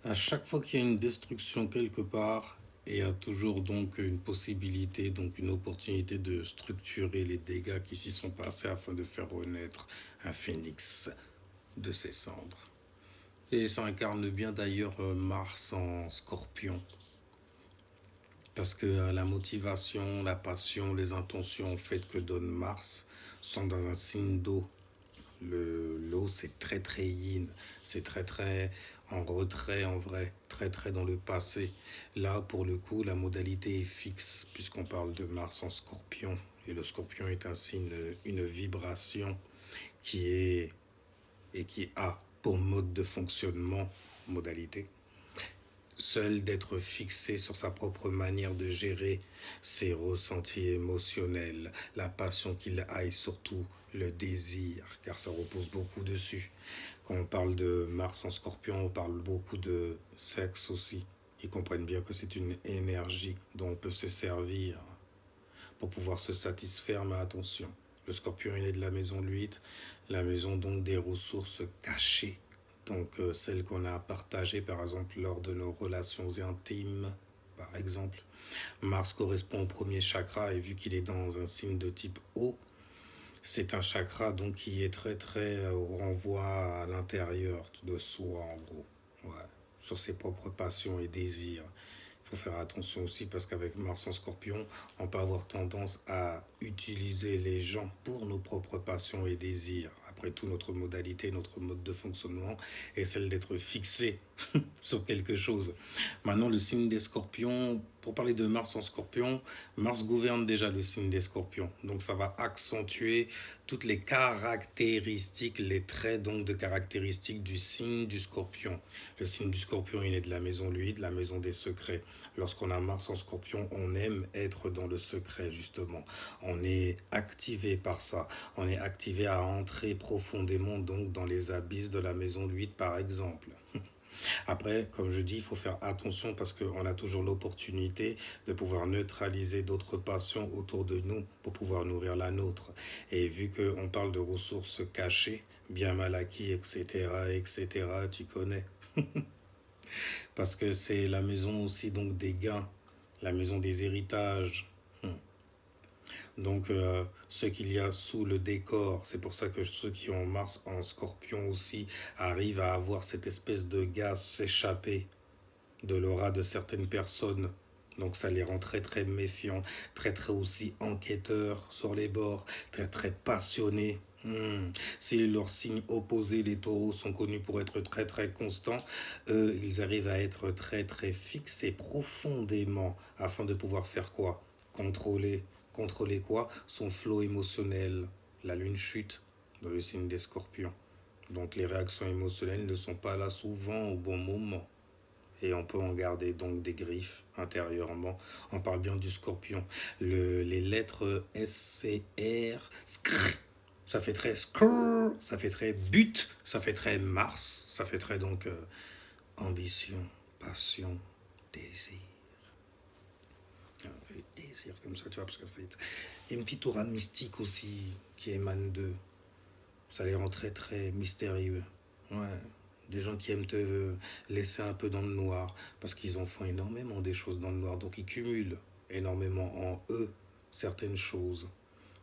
À chaque fois qu'il y a une destruction quelque part, il y a toujours donc une possibilité, donc une opportunité de structurer les dégâts qui s'y sont passés afin de faire renaître un phénix de ses cendres. Et ça incarne bien d'ailleurs Mars en scorpion, parce que la motivation, la passion, les intentions en fait que donne Mars sont dans un signe d'eau. L'eau, c'est très très yin, c'est très très en retrait en vrai, très très dans le passé. Là, pour le coup, la modalité est fixe, puisqu'on parle de Mars en scorpion. Et le scorpion est un signe, une vibration qui est et qui a pour mode de fonctionnement, modalité, seul d'être fixé sur sa propre manière de gérer ses ressentis émotionnels, la passion qu'il a et surtout le désir, car ça repose beaucoup dessus. Quand on parle de Mars en scorpion, on parle beaucoup de sexe aussi. Ils comprennent bien que c'est une énergie dont on peut se servir pour pouvoir se satisfaire, mais attention, le scorpion il est de la maison de 8, la maison donc des ressources cachées, donc celles qu'on a partagées par exemple lors de nos relations intimes, par exemple. Mars correspond au premier chakra et vu qu'il est dans un signe de type eau, c'est un chakra donc qui est très très renvoie à l'intérieur de soi en gros, ouais, sur ses propres passions et désirs. Il faut faire attention aussi parce qu'avec Mars en scorpion, on peut avoir tendance à utiliser les gens pour nos propres passions et désirs. Après tout, notre modalité, notre mode de fonctionnement est celle d'être fixé sur quelque chose. Maintenant, le signe des scorpions, pour parler de Mars en scorpion, Mars gouverne déjà le signe des scorpions. Donc ça va accentuer toutes les caractéristiques, les traits donc de caractéristiques du signe du scorpion. Le signe du scorpion, il est de la maison lui, de la maison des secrets. Lorsqu'on a Mars en scorpion, on aime être dans le secret justement. On est activé par ça. On est activé à entrer profondément donc dans les abysses de la maison 8 par exemple. Après, comme je dis, il faut faire attention parce qu'on a toujours l'opportunité de pouvoir neutraliser d'autres passions autour de nous pour pouvoir nourrir la nôtre. Et vu qu'on parle de ressources cachées, bien mal acquis, etc., etc., tu connais. Parce que c'est la maison aussi donc des gains, la maison des héritages. Donc, ce qu'il y a sous le décor, c'est pour ça que ceux qui ont Mars en scorpion aussi arrivent à avoir cette espèce de gaz s'échapper de l'aura de certaines personnes. Donc ça les rend très très méfiants, très très aussi enquêteurs sur les bords, très très passionnés. Si leurs signes opposés, les taureaux, sont connus pour être très très constants, eux, ils arrivent à être très très fixés profondément afin de pouvoir faire quoi? Contrôler. Contrôler quoi? Son flot émotionnel. La lune chute dans le signe des scorpions. Donc les réactions émotionnelles ne sont pas là souvent au bon moment et on peut en garder donc des griffes intérieurement. On parle bien du scorpion. Les lettres SCR, skr, ça fait très skr, ça fait très but, ça fait très Mars, ça fait très donc ambition, passion, désir. Un désir comme ça, tu vois, parce qu'en fait, il y a une petite aura mystique aussi qui émane d'eux. Ça les rend très très mystérieux. Ouais. Des gens qui aiment te laisser un peu dans le noir parce qu'ils en font énormément des choses dans le noir. Donc ils cumulent énormément en eux certaines choses.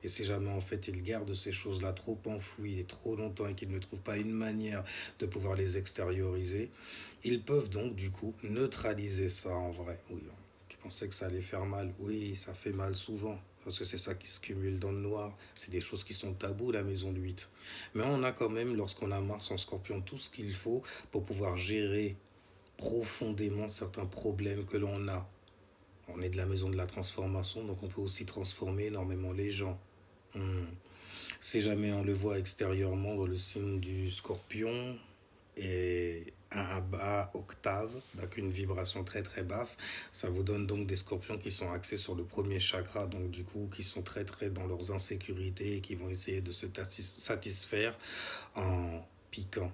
Et si jamais en fait ils gardent ces choses-là trop enfouies et trop longtemps et qu'ils ne trouvent pas une manière de pouvoir les extérioriser, ils peuvent donc du coup neutraliser ça en vrai. Oui, tu pensais que ça allait faire mal. Oui, ça fait mal souvent. Parce que c'est ça qui se cumule dans le noir. C'est des choses qui sont tabous, la maison de 8. Mais on a quand même, lorsqu'on a Mars en scorpion, tout ce qu'il faut pour pouvoir gérer profondément certains problèmes que l'on a. On est de la maison de la transformation, donc on peut aussi transformer énormément les gens. Hmm. Si jamais on le voit extérieurement dans le signe du scorpion et un bas octave, donc une vibration très très basse, ça vous donne donc des scorpions qui sont axés sur le premier chakra, donc du coup qui sont très très dans leurs insécurités et qui vont essayer de se satisfaire en piquant,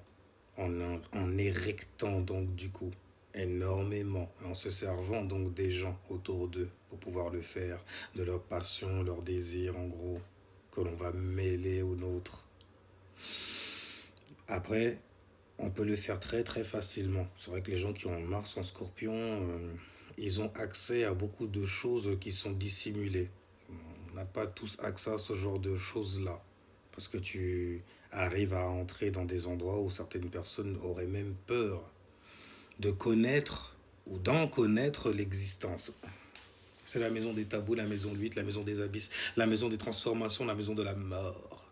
en érectant donc du coup énormément, en se servant donc des gens autour d'eux pour pouvoir le faire, de leur passion, leur désir en gros, que l'on va mêler au nôtre. Après, On peut le faire très très facilement. C'est vrai que les gens qui ont Mars en Scorpion, ils ont accès à beaucoup de choses qui sont dissimulées. On n'a pas tous accès à ce genre de choses-là. Parce que tu arrives à entrer dans des endroits où certaines personnes auraient même peur de connaître ou d'en connaître l'existence. C'est la maison des tabous, la maison de 8, la maison des abysses, la maison des transformations, la maison de la mort.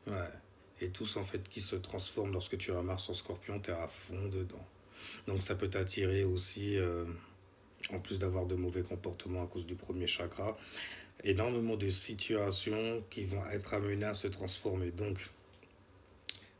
Ouais. Et tous en fait qui se transforment lorsque tu as Mars en Scorpion, tu es à fond dedans. Donc ça peut t'attirer aussi, en plus d'avoir de mauvais comportements à cause du premier chakra, énormément de situations qui vont être amenées à se transformer. Donc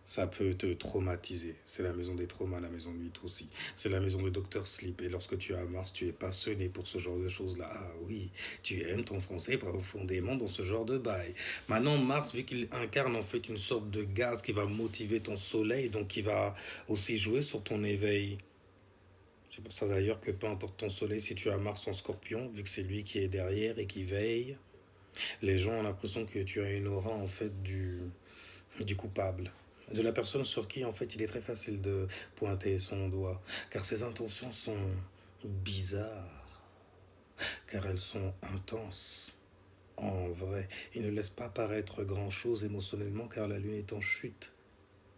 ça peut te traumatiser. C'est la maison des traumas, la maison de 8 aussi. C'est la maison de Docteur Sleep. Et lorsque tu as Mars, tu es passionné pour ce genre de choses-là. Ah oui, tu aimes t'enfoncer profondément dans ce genre de bail. Maintenant, Mars, vu qu'il incarne en fait une sorte de gaz qui va motiver ton soleil, donc qui va aussi jouer sur ton éveil. C'est pour ça d'ailleurs que peu importe ton soleil, si tu as Mars en Scorpion, vu que c'est lui qui est derrière et qui veille, les gens ont l'impression que tu as une aura en fait du coupable. De la personne sur qui en fait il est très facile de pointer son doigt. Car ses intentions sont bizarres. Car elles sont intenses. En vrai, il ne laisse pas paraître grand-chose émotionnellement car la lune est en chute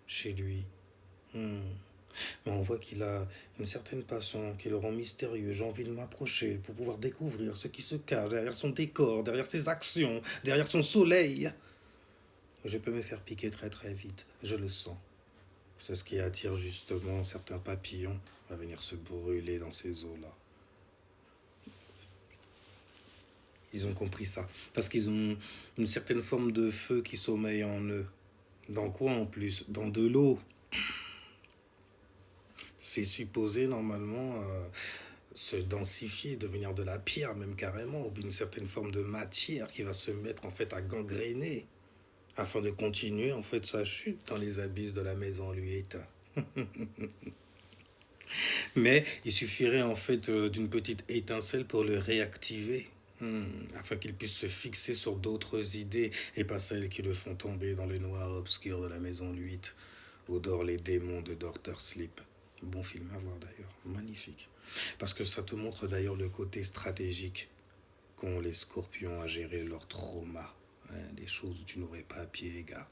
chez lui. Hmm. Mais on voit qu'il a une certaine passion qui le rend mystérieux. J'ai envie de m'approcher pour pouvoir découvrir ce qui se cache derrière son décor, derrière ses actions, derrière son soleil. Je peux me faire piquer très très vite, je le sens. C'est ce qui attire justement certains papillons à venir se brûler dans ces eaux-là. Ils ont compris ça. Parce qu'ils ont une certaine forme de feu qui sommeille en eux. Dans quoi en plus? Dans de l'eau. C'est supposé normalement se densifier, devenir de la pierre même carrément, ou une certaine forme de matière qui va se mettre en fait à gangréner afin de continuer en fait sa chute dans les abysses de la maison Lueta. Mais il suffirait en fait d'une petite étincelle pour le réactiver. Afin qu'il puisse se fixer sur d'autres idées et pas celles qui le font tomber dans le noir obscur de la maison 8 où dorent les démons de Doctor Sleep. Bon film à voir d'ailleurs, magnifique. Parce que ça te montre d'ailleurs le côté stratégique qu'ont les scorpions à gérer leur trauma. Hein, des choses où tu n'aurais pas à pied, gars.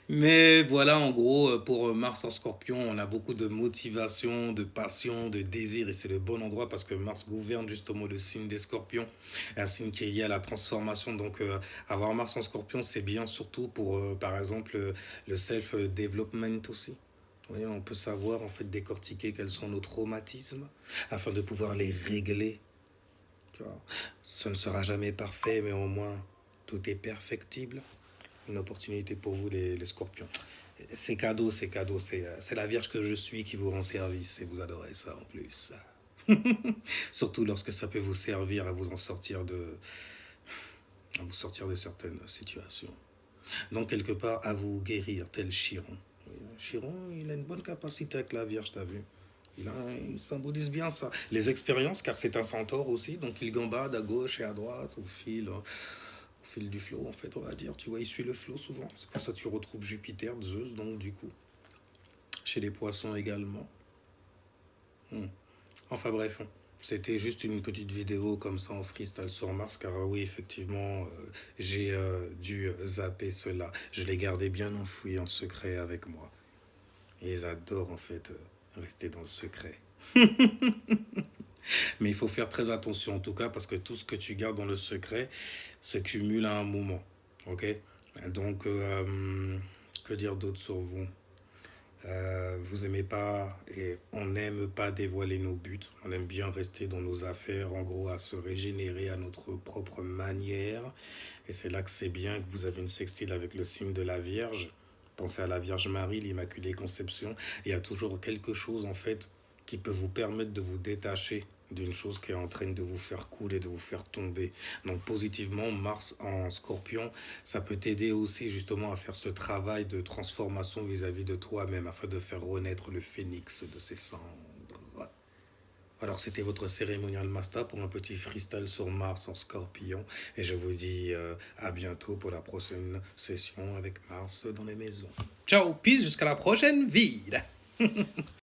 Mais voilà, en gros, pour Mars en Scorpion, on a beaucoup de motivation, de passion, de désir, et c'est le bon endroit parce que Mars gouverne justement le signe des Scorpions, un signe qui est lié à la transformation. Donc, avoir Mars en Scorpion, c'est bien surtout pour, par exemple, le self-development aussi. Vous voyez, on peut savoir, en fait, décortiquer quels sont nos traumatismes afin de pouvoir les régler. Tu vois. Ce ne sera jamais parfait, mais au moins, tout est perfectible. Une opportunité pour vous, les scorpions. C'est cadeau, c'est cadeau. C'est la Vierge que je suis qui vous rend service et vous adorez ça en plus. Surtout lorsque ça peut vous servir à vous en sortir à vous sortir de certaines situations. Donc, quelque part, à vous guérir, tel Chiron. Chiron, il a une bonne capacité avec la Vierge, t'as vu? Il symbolise bien ça. Les expériences, car c'est un centaure aussi, donc il gambade à gauche et à droite au fil du flot, en fait, on va dire. Tu vois, il suit le flot souvent. C'est pour ça que tu retrouves Jupiter, Zeus, donc du coup. Chez les poissons également. Enfin bref, c'était juste une petite vidéo comme ça en freestyle sur Mars, car oui, effectivement, j'ai dû zapper cela. Je l'ai gardé bien enfoui en secret avec moi. Et ils adorent en fait rester dans le secret. Mais il faut faire très attention en tout cas parce que tout ce que tu gardes dans le secret se cumule à un moment. Ok. Donc, que dire d'autre sur vous? Vous aimez pas et on n'aime pas dévoiler nos buts. On aime bien rester dans nos affaires, en gros, à se régénérer à notre propre manière. Et c'est là que c'est bien que vous avez une sextile avec le signe de la Vierge. Pensez à la Vierge Marie, l'Immaculée Conception. Il y a toujours quelque chose, en fait, qui peut vous permettre de vous détacher d'une chose qui est en train de vous faire couler, de vous faire tomber. Donc positivement, Mars en Scorpion, ça peut t'aider aussi justement à faire ce travail de transformation vis-à-vis de toi-même afin de faire renaître le phénix de ses cendres. Alors c'était votre cérémonial master pour un petit freestyle sur Mars en Scorpion et je vous dis à bientôt pour la prochaine session avec Mars dans les maisons. Ciao, peace, jusqu'à la prochaine ville.